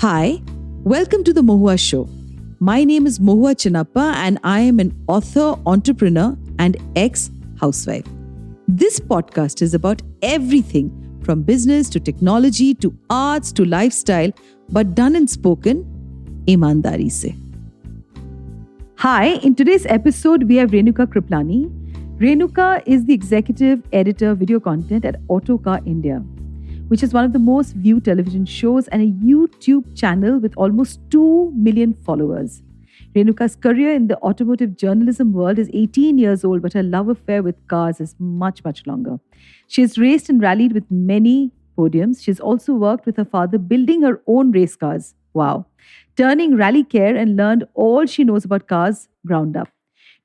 Hi, welcome to the Mohua show. My name is Mohua Chinappa and I am an author, entrepreneur and ex-housewife. This podcast is about everything from business to technology to arts to lifestyle, but done and spoken ईमानदारी से. Hi, in today's episode we have Renuka Kirpalani. Renuka is the executive editor video content at Autocar India, which is one of the most viewed television shows and a YouTube channel with almost 2 million followers. Renuka's career in the automotive journalism world is 18 years old, but her love affair with cars is much, much longer. She has raced and rallied with many podiums. She's also worked with her father building her own race cars. Wow. Turning rally care and learned all she knows about cars ground up.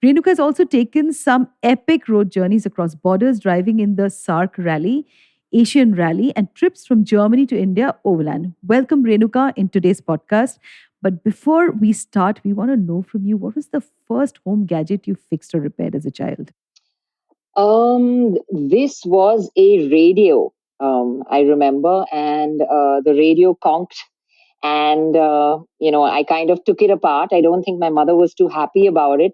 Renuka has also taken some epic road journeys across borders, driving in the SARC rally, Asian rally, and trips from Germany to India overland. Welcome, Renuka, in today's podcast. But before we start, we want to know from you, what was the first home gadget you fixed or repaired as a child? This was a radio, I remember, and the radio conked. And, I kind of took it apart. I don't think my mother was too happy about it.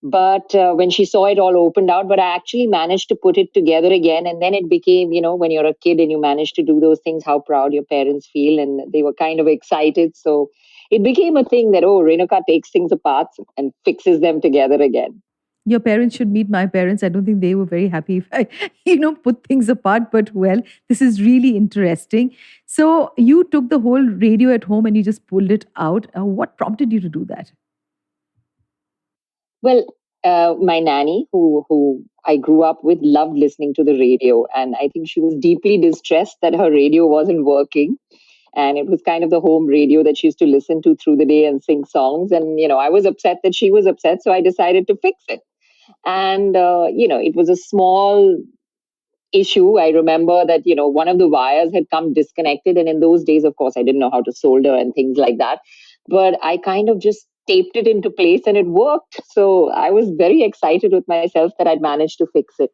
But when she saw it all opened out, but I actually managed to put it together again. And then it became, when you're a kid and you manage to do those things, how proud your parents feel. And they were kind of excited. So it became a thing that, Renuka takes things apart and fixes them together again. Your parents should meet my parents. I don't think they were very happy if I, put things apart. But well, this is really interesting. So you took the whole radio at home and you just pulled it out. What prompted you to do that? Well, my nanny, who I grew up with, loved listening to the radio, and I think she was deeply distressed that her radio wasn't working. And it was kind of the home radio that she used to listen to through the day and sing songs. And I was upset that she was upset, so I decided to fix it. And it was a small issue. I remember that one of the wires had come disconnected, and in those days, of course, I didn't know how to solder and things like that. But I kind of just taped it into place and it worked. So I was very excited with myself that I'd managed to fix it.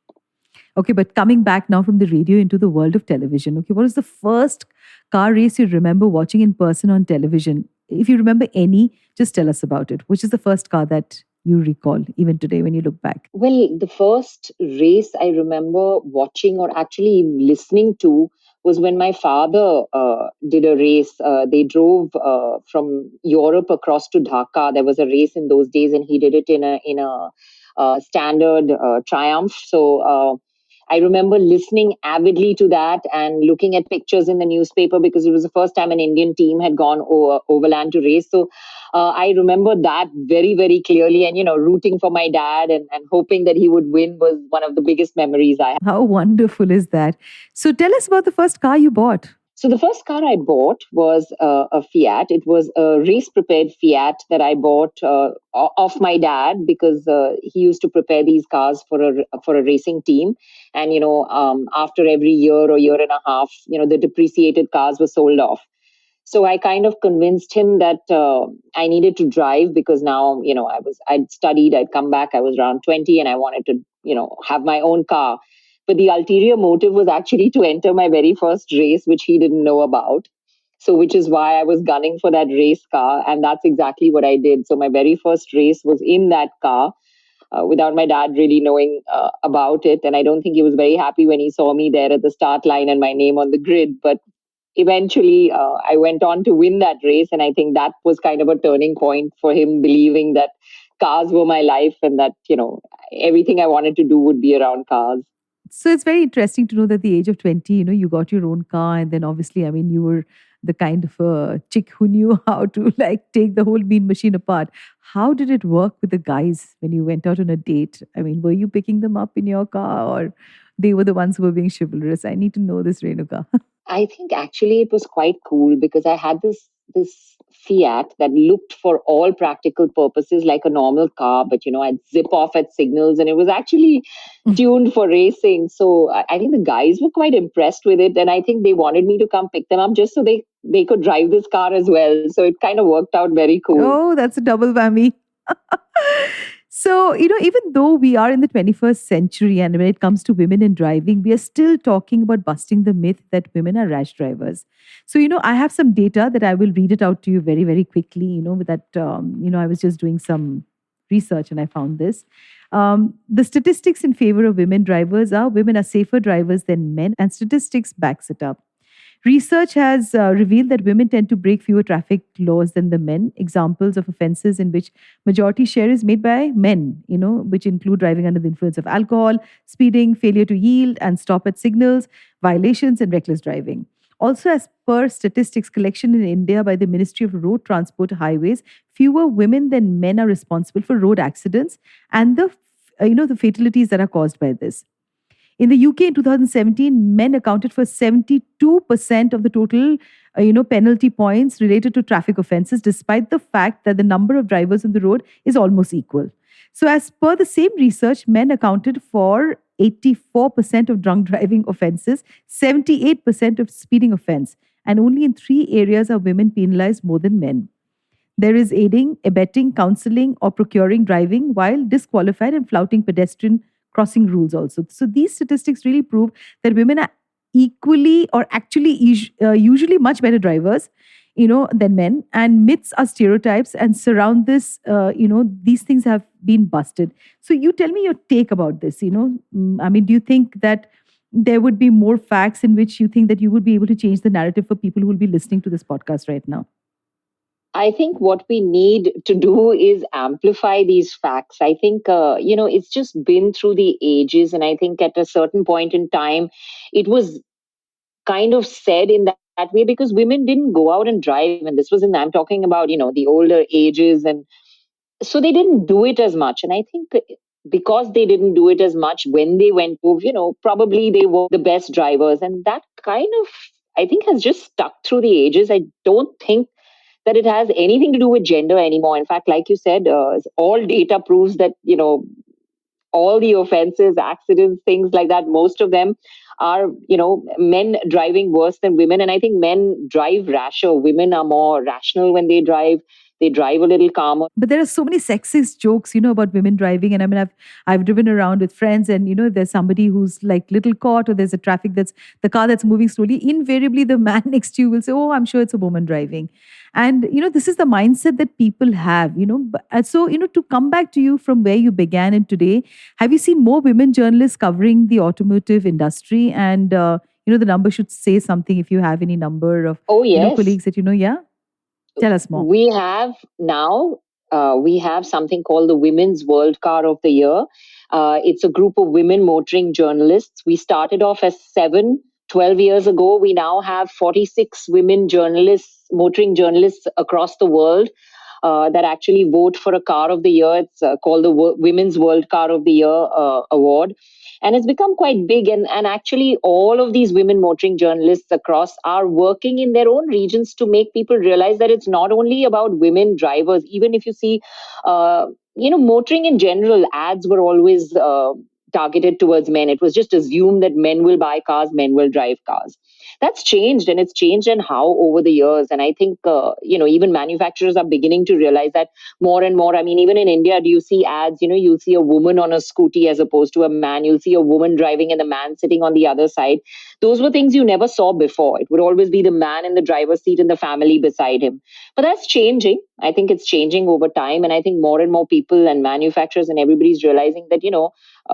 Okay, but coming back now from the radio into the world of television, okay, what was the first car race you remember watching in person on television? If you remember any, just tell us about it. Which is the first car that you recall even today when you look back? Well, the first race I remember watching or actually listening to was when my father did a race. They drove from Europe across to Dhaka. There was a race in those days, and he did it in a standard Triumph. So I remember listening avidly to that and looking at pictures in the newspaper because it was the first time an Indian team had gone overland to race. So I remember that very, very clearly. And, rooting for my dad and hoping that he would win was one of the biggest memories I have. How wonderful is that? So tell us about the first car you bought. So the first car I bought was a Fiat. It was a race-prepared Fiat that I bought off my dad because he used to prepare these cars for a racing team. And after every year or year and a half, the depreciated cars were sold off. So I kind of convinced him that I needed to drive because now I'd studied, I'd come back, I was around 20, and I wanted to have my own car. But the ulterior motive was actually to enter my very first race, which he didn't know about. So, which is why I was gunning for that race car. And that's exactly what I did. So, my very first race was in that car without my dad really knowing about it. And I don't think he was very happy when he saw me there at the start line and my name on the grid. But eventually, I went on to win that race. And I think that was kind of a turning point for him believing that cars were my life and that, everything I wanted to do would be around cars. So it's very interesting to know that at the age of 20, you got your own car. And then obviously, you were the kind of a chick who knew how to take the whole mean machine apart. How did it work with the guys when you went out on a date? Were you picking them up in your car or they were the ones who were being chivalrous? I need to know this, Renuka. I think actually it was quite cool because I had this Fiat that looked for all practical purposes like a normal car, but I'd zip off at signals and it was actually tuned for racing. So I think the guys were quite impressed with it, and I think they wanted me to come pick them up just so they could drive this car as well. So it kind of worked out very cool. Oh, that's a double whammy. So, even though we are in the 21st century and when it comes to women in driving, we are still talking about busting the myth that women are rash drivers. So, I have some data that I will read it out to you very, very quickly. With that, I was just doing some research and I found this. The statistics in favor of women drivers are women are safer drivers than men, and statistics backs it up. Research has revealed that women tend to break fewer traffic laws than the men. Examples of offenses in which majority share is made by men, which include driving under the influence of alcohol, speeding, failure to yield and stop at signals, violations, and reckless driving. Also, as per statistics collection in India by the Ministry of Road Transport Highways, fewer women than men are responsible for road accidents and the fatalities that are caused by this. In the UK in 2017, men accounted for 72% of the total, penalty points related to traffic offences, despite the fact that the number of drivers on the road is almost equal. So, as per the same research, men accounted for 84% of drunk driving offences, 78% of speeding offence, and only in three areas are women penalised more than men. There is aiding, abetting, counseling, or procuring driving, while disqualified and flouting pedestrian crossing rules also. So these statistics really prove that women are equally or actually usually much better drivers, than men. And myths are stereotypes and surround this, these things have been busted. So you tell me your take about this, I mean, do you think that there would be more facts in which you think that you would be able to change the narrative for people who will be listening to this podcast right now? I think what we need to do is amplify these facts. I think, it's just been through the ages. And I think at a certain point in time, it was kind of said in that way because women didn't go out and drive. And this was I'm talking about, the older ages. And so they didn't do it as much. And I think because they didn't do it as much when they went to, probably they were the best drivers. And that kind of, I think, has just stuck through the ages. I don't think that it has anything to do with gender anymore. In fact, like you said, all data proves that, all the offenses, accidents, things like that, most of them are, men driving worse than women. And I think men drive rasher. Women are more rational when they drive. They drive a little calmer. But there are so many sexist jokes, about women driving. And I mean, I've driven around with friends, and if there's somebody who's like little caught, or there's a traffic that's the car that's moving slowly, invariably the man next to you will say, "Oh, I'm sure it's a woman driving." And this is the mindset that people have. So to come back to you from where you began and today, have you seen more women journalists covering the automotive industry? And the number should say something if you have any number of Oh, yes. Colleagues that yeah. Tell us more. We have now, we have something called the Women's World Car of the Year. It's a group of women motoring journalists. We started off as 12 years ago. We now have 46 women journalists, motoring journalists across the world. That actually vote for a car of the year. It's called the Women's World Car of the Year award. And it's become quite big. And actually, all of these women motoring journalists across are working in their own regions to make people realize that it's not only about women drivers. Even if you see, motoring in general, ads were always targeted towards men. It was just assumed that men will buy cars, men will drive cars. That's changed, and it's changed in how over the years. And I think, even manufacturers are beginning to realize that more and more. I mean, even in India, do you see ads? You'll see a woman on a scooty as opposed to a man. You'll see a woman driving and the man sitting on the other side. Those were things you never saw before. It would always be the man in the driver's seat and the family beside him. But that's changing. I think it's changing over time. And I think more and more people and manufacturers and everybody's realizing that,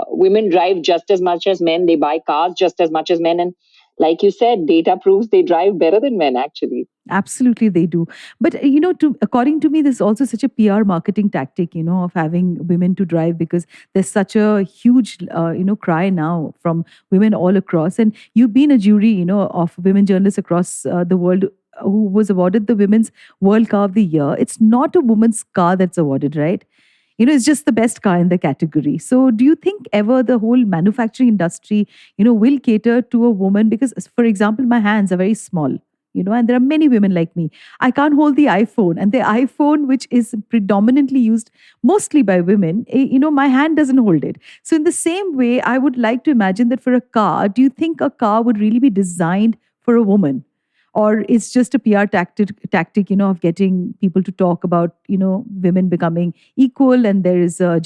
women drive just as much as men. They buy cars just as much as men. And like you said, data proves they drive better than men, actually. Absolutely, they do. But according to me, this is also such a PR marketing tactic, of having women to drive, because there's such a huge, cry now from women all across. And you've been a jury, of women journalists across the world who was awarded the Women's World Car of the Year. It's not a woman's car that's awarded, right? It's just the best car in the category. So do you think ever the whole manufacturing industry, will cater to a woman? Because, for example, my hands are very small, and there are many women like me. I can't hold the iPhone, and the iPhone, which is predominantly used mostly by women, my hand doesn't hold it. So in the same way, I would like to imagine that for a car, do you think a car would really be designed for a woman? or it's just a PR tactic, of getting people to talk about, women becoming equal, and there is a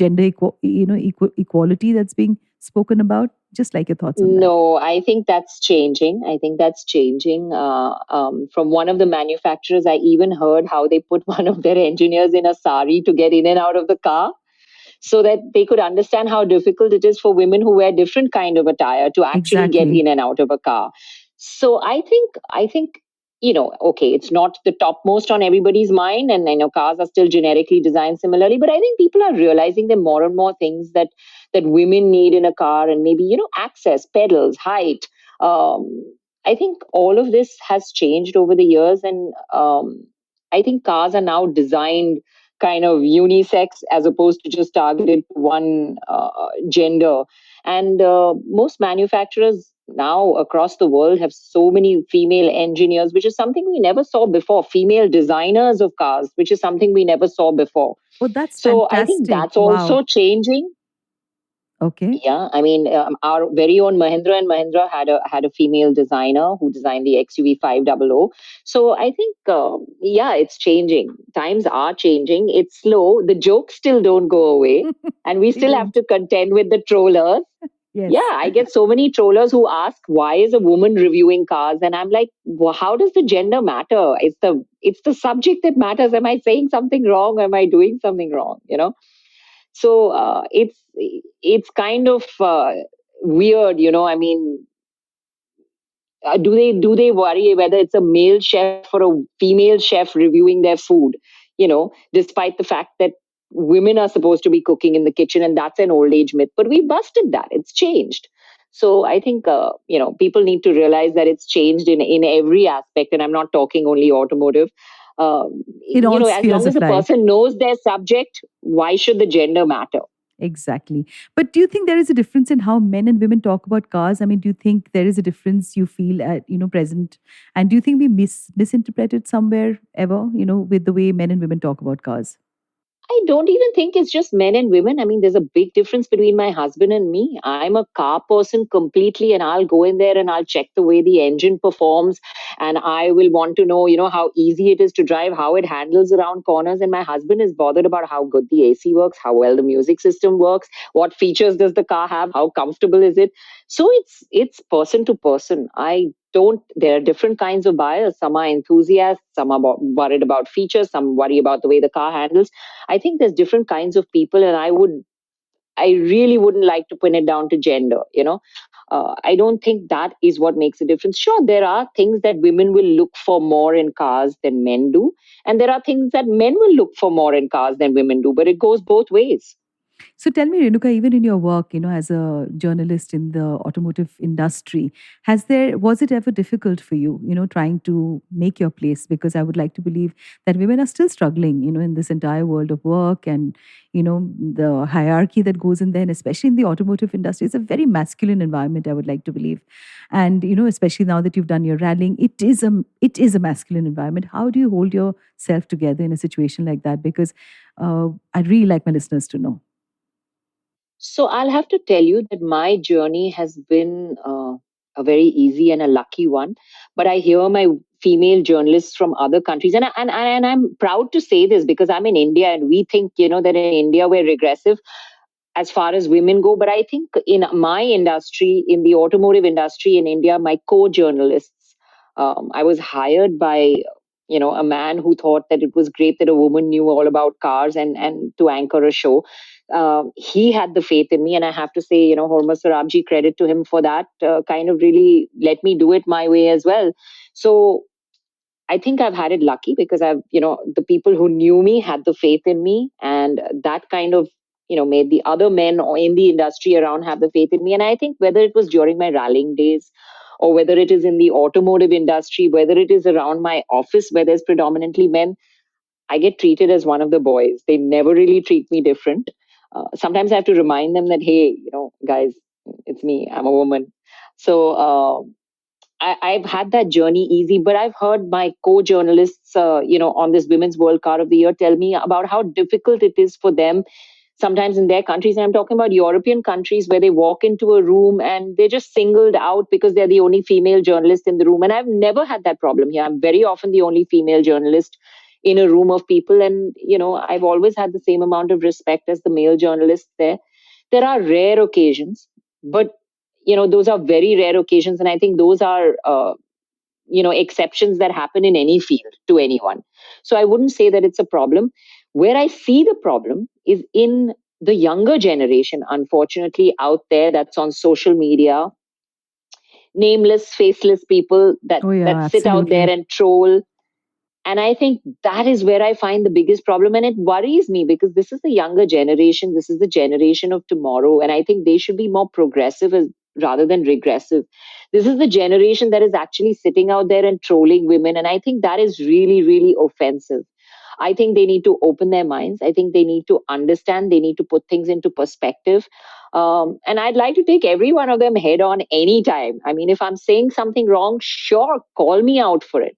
equality that's being spoken about. Just like your thoughts on that. No, I think that's changing. I think that's changing. From one of the manufacturers, I even heard how they put one of their engineers in a sari to get in and out of the car, so that they could understand how difficult it is for women who wear different kind of attire to actually get Exactly. in and out of a car. So I think okay, it's not the topmost on everybody's mind, and I know cars are still generically designed similarly, but I think people are realizing that more and more things that women need in a car, and maybe access, pedals, height. um, I think all of this has changed over the years, and I think cars are now designed kind of unisex as opposed to just targeted to one gender. And most manufacturers now across the world have so many female engineers, which is something we never saw before, female designers of cars, which is something we never saw before. Oh, that's So I think fantastic. that's Wow. also changing. Okay. Yeah, I mean, our very own Mahindra and Mahindra had a female designer who designed the XUV 500. So I think, yeah, it's changing. Times are changing. It's slow. The jokes still don't go away, and we They still have don't. to contend with the trollers. Yeah, Yes. I get so many trollers who ask, why is a woman reviewing cars? And I'm like, well, how does the gender matter? It's the subject that matters. Am I saying something wrong? Am I doing something wrong? So it's kind of weird. I mean, do they worry whether it's a male chef or a female chef reviewing their food? Despite the fact that women are supposed to be cooking in the kitchen, and that's an old age myth. But we busted that. It's changed. So I think people need to realize that it's changed in every aspect, and I'm not talking only automotive. In all As spheres long as of the life. person knows their subject, why should the gender matter? Exactly. But do you think there is a difference in how men and women talk about cars? I mean, do you think there is a difference you feel at, present? And do you think we misinterpret it somewhere ever, with the way men and women talk about cars? I don't even think it's just men and women. I mean, there's a big difference between my husband and me. I'm a car person completely, and I'll go in there and I'll check the way the engine performs. And I will want to know, how easy it is to drive, how it handles around corners. And my husband is bothered about how good the AC works, how well the music system works, what features does the car have, how comfortable is it. So it's person to person. I don't There are different kinds of buyers. Some are enthusiasts, some are worried about features, some worry about the way the car handles. I think there's different kinds of people, and I really wouldn't like to pin it down to gender. I don't think that is what makes a difference. Sure, there are things that women will look for more in cars than men do, and there are things that men will look for more in cars than women do. But it goes both ways. So tell me, Renuka, even in your work, as a journalist in the automotive industry, was it ever difficult for you, trying to make your place? Because I would like to believe that women are still struggling, in this entire world of work, and, the hierarchy that goes in there, and especially in the automotive industry. It's a very masculine environment, I would like to believe. And, especially now that you've done your rallying, it is a masculine environment. How do you hold yourself together in a situation like that? Because I'd really like my listeners to know. So I'll have to tell you that my journey has been a very easy and a lucky one. But I hear my female journalists from other countries, and I'm proud to say this because I'm in India, and we think that in India we're regressive as far as women go. But I think in my industry, in the automotive industry in India, my co-journalists, I was hired by a man who thought that it was great that a woman knew all about cars and to anchor a show. He had the faith in me, and I have to say, Horma Sarabji, credit to him for that. Kind of really let me do it my way as well. So I think I've had it lucky because the people who knew me had the faith in me, and that kind of, made the other men in the industry around have the faith in me. And I think whether it was during my rallying days, or whether it is in the automotive industry, whether it is around my office where there's predominantly men, I get treated as one of the boys. They never really treat me different. Sometimes I have to remind them that, hey, guys, it's me. I'm a woman. So, I've had that journey easy, but I've heard my co-journalists, on this Women's World Car of the Year tell me about how difficult it is for them sometimes in their countries, and I'm talking about European countries, where they walk into a room and they're just singled out because they're the only female journalist in the room. And I've never had that problem here. I'm very often the only female journalist in a room of people. And, I've always had the same amount of respect as the male journalists there. There are rare occasions, but, those are very rare occasions. And I think those are, exceptions that happen in any field to anyone. So I wouldn't say that it's a problem. Where I see the problem is in the younger generation, unfortunately, out there, that's on social media, nameless, faceless people that Oh, yeah, sit out there absolutely. and troll. And I think that is where I find the biggest problem. And it worries me because this is the younger generation. This is the generation of tomorrow. And I think they should be more progressive rather than regressive. This is the generation that is actually sitting out there and trolling women. And I think that is really, really offensive. I think they need to open their minds. I think they need to understand. They need to put things into perspective. And I'd like to take every one of them head on anytime. I mean, if I'm saying something wrong, sure, call me out for it.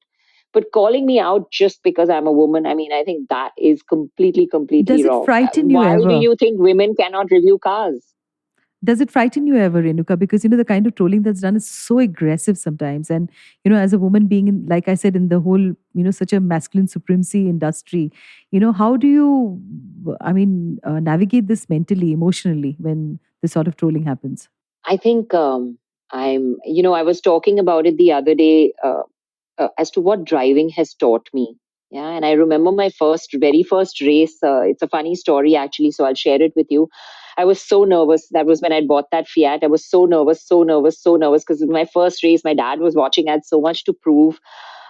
But calling me out just because I'm a woman, I mean, I think that is completely, completely Does it wrong. frighten you Why do ever? you think women cannot review cars? Does it frighten you ever, Renuka? Because the kind of trolling that's done is so aggressive sometimes. And as a woman being in, like I said, in the whole, such a masculine supremacy industry, how do you, navigate this mentally, emotionally when this sort of trolling happens? I think I was talking about it the other day, as to what driving has taught me. Yeah, and I remember my very first race. It's a funny story, actually, so I'll share it with you. I was so nervous. That was when I bought that Fiat. I was so nervous, so nervous, so nervous because in my first race, my dad was watching. I had so much to prove.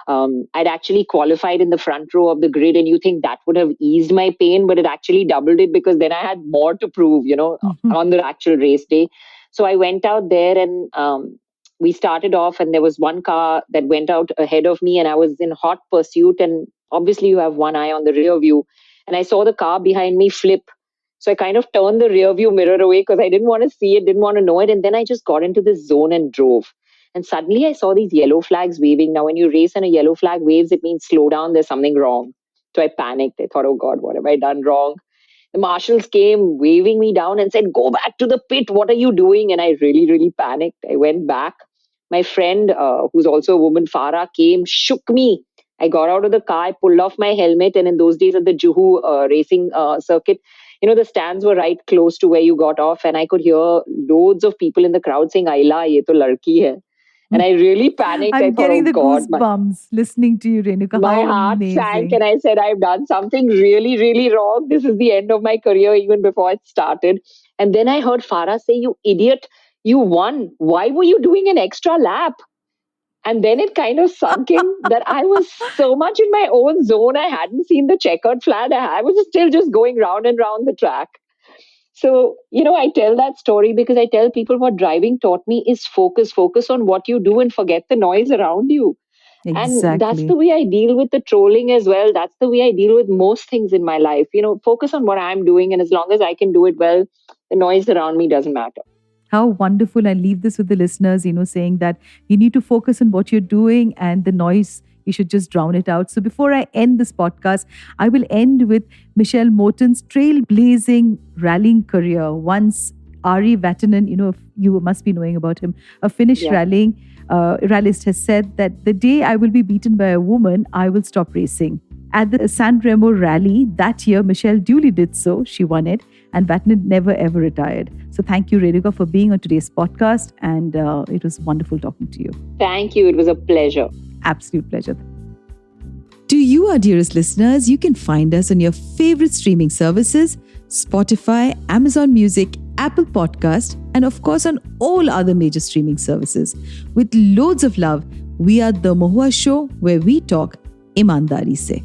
I'd actually qualified in the front row of the grid, and you think that would have eased my pain, but it actually doubled it because then I had more to prove, on the actual race day. So I went out there and we started off, and there was one car that went out ahead of me, and I was in hot pursuit. And obviously, you have one eye on the rear view, and I saw the car behind me flip. So I kind of turned the rear view mirror away because I didn't want to see it, didn't want to know it. And then I just got into this zone and drove. And suddenly I saw these yellow flags waving. Now, when you race and a yellow flag waves, it means slow down, there's something wrong. So I panicked. I thought, oh God, what have I done wrong? The marshals came waving me down and said, go back to the pit. What are you doing? And I really, really panicked. I went back. My friend, who's also a woman, Farah, came, shook me. I got out of the car, I pulled off my helmet. And in those days at the Juhu racing circuit, the stands were right close to where you got off. And I could hear loads of people in the crowd saying, Aila, ye to ladki hai. And I really panicked. I I'm thought, getting oh the God, goosebumps listening to you, Renuka. my How heart sank, amazing. and I said, I've done something really, really wrong. This is the end of my career, even before it started. And then I heard Farah say, you idiot, you won. Why were you doing an extra lap? And then it kind of sunk in that I was so much in my own zone. I hadn't seen the checkered flag. I was still just going round and round the track. So, I tell that story because I tell people what driving taught me is focus. Focus on what you do and forget the noise around you. And that's the Exactly. way I deal with the trolling as well. That's the way I deal with most things in my life. Focus on what I'm doing. And as long as I can do it well, the noise around me doesn't matter. How wonderful. I leave this with the listeners, saying that you need to focus on what you're doing and the noise, you should just drown it out. So before I end this podcast, I will end with Michelle Morton's trailblazing rallying career. Once Ari Vatanen, you must be knowing about him, a Finnish Yeah. rallyist has said that the day I will be beaten by a woman, I will stop racing. At the San Remo rally that year, Michelle duly did so. She won it, and Vatanen never ever retired. So thank you, Renuka, for being on today's podcast, and it was wonderful talking to you. Thank you. It was a pleasure. Absolute pleasure. To you, our dearest listeners, you can find us on your favorite streaming services, Spotify, Amazon Music, Apple Podcast, and of course on all other major streaming services. With loads of love, we are The Mohua Show, where we talk ईमानदारी से.